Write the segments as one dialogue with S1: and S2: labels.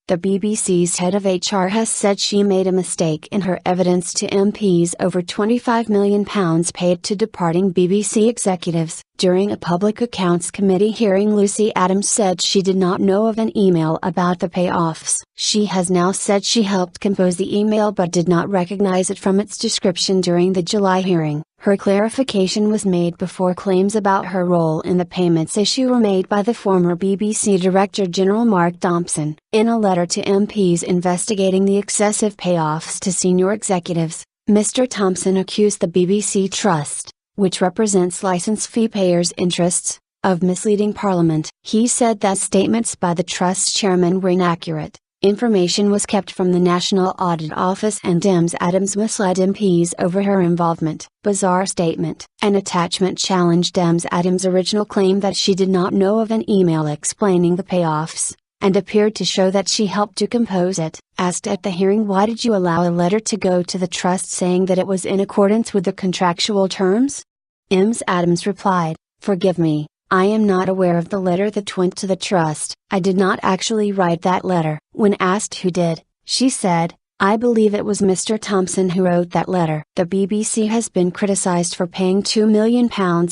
S1: The BBC's head of HR has said she made a mistake in her evidence to MPs over £25 million paid to departing BBC executives. During a Public Accounts Committee hearing, Lucy Adams said she did not know of an email about the payoffs. She has now said she helped compose the email but did not recognize it from its description during the July hearing. Her clarification was made before claims about her role in the payments issue were made by the former BBC Director General Mark Thompson. In a letter to MPs investigating the excessive payoffs to senior executives, Mr Thompson accused the BBC Trust, which represents licence fee payers' interests, of misleading Parliament. He said that statements by the Trust's chairman were inaccurate. Information was kept from the National Audit Office and Ms Adams misled MPs over her involvement. Bizarre statement. An attachment challenged Ms Adams' original claim that she did not know of an email explaining the payoffs, and appeared to show that she helped to compose it. Asked at the hearing why did you allow a letter to go to the Trust saying that it was in accordance with the contractual terms? Ms Adams replied, "Forgive me, I am not aware of the letter that went to the Trust. I did not actually write that letter." When asked who did, she said, "I believe it was Mr Thompson who wrote that letter." The BBC has been criticised for paying £2 million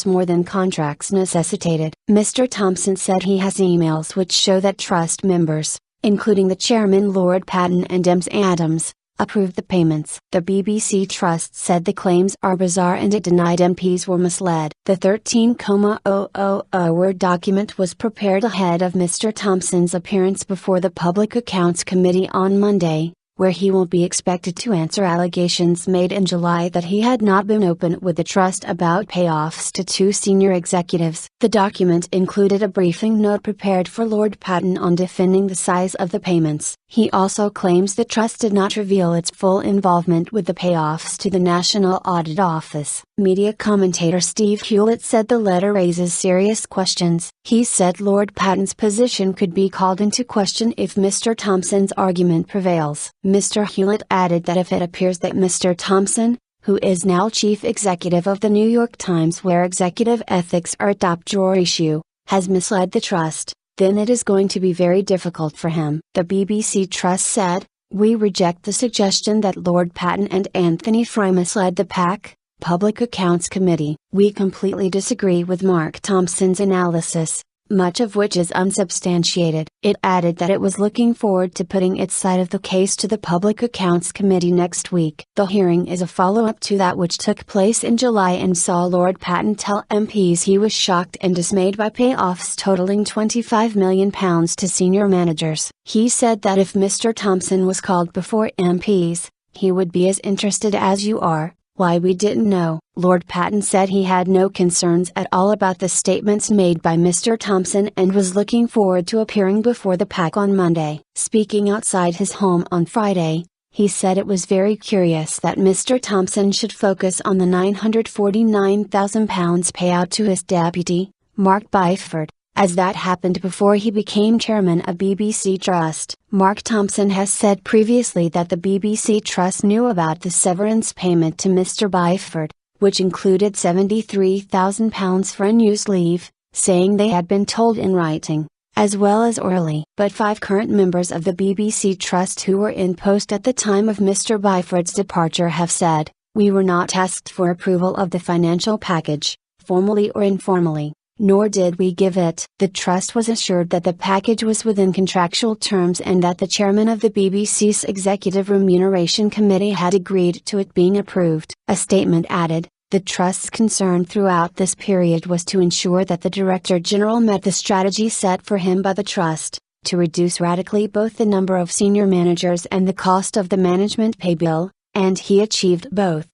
S1: more than contracts necessitated. Mr Thompson said he has emails which show that Trust members, including the chairman Lord Patten and Ms Adams, approved the payments. The BBC Trust said the claims are bizarre and it denied MPs were misled. The 13,000 word document was prepared ahead of Mr Thompson's appearance before the Public Accounts Committee on Monday, where he will be expected to answer allegations made in July that he had not been open with the Trust about payoffs to two senior executives. The document included a briefing note prepared for Lord Patten on defending the size of the payments. He also claims the Trust did not reveal its full involvement with the payoffs to the National Audit Office. Media commentator Steve Hewlett said the letter raises serious questions. He said Lord Patten's position could be called into question if Mr Thompson's argument prevails. Mr Hewlett added that if it appears that Mr Thompson, who is now chief executive of the New York Times where executive ethics are a top drawer issue, has misled the Trust, then it is going to be very difficult for him. The BBC Trust said, "We reject the suggestion that Lord Patten and Anthony Fry misled the PAC, Public Accounts Committee. We completely disagree with Mark Thompson's analysis, much of which is unsubstantiated." It added that it was looking forward to putting its side of the case to the Public Accounts Committee next week. The hearing is a follow-up to that which took place in July and saw Lord Patten tell MPs he was shocked and dismayed by payoffs totaling £25 million to senior managers. He said that if Mr Thompson was called before MPs, he would be as interested as you are. Why we didn't know. Lord Patten said he had no concerns at all about the statements made by Mr Thompson and was looking forward to appearing before the PAC on Monday. Speaking outside his home on Friday, he said it was very curious that Mr Thompson should focus on the £949,000 payout to his deputy, Mark Byford, as that happened before he became chairman of BBC Trust. Mark Thompson has said previously that the BBC Trust knew about the severance payment to Mr Byford, which included £73,000 for unused leave, saying they had been told in writing, as well as orally. But 5 current members of the BBC Trust who were in post at the time of Mr Byford's departure have said, "We were not asked for approval of the financial package, formally or informally, nor did we give it." The Trust was assured that the package was within contractual terms and that the chairman of the BBC's Executive Remuneration Committee had agreed to it being approved. A statement added, "The Trust's concern throughout this period was to ensure that the Director General met the strategy set for him by the Trust, to reduce radically both the number of senior managers and the cost of the management pay bill, and he achieved both."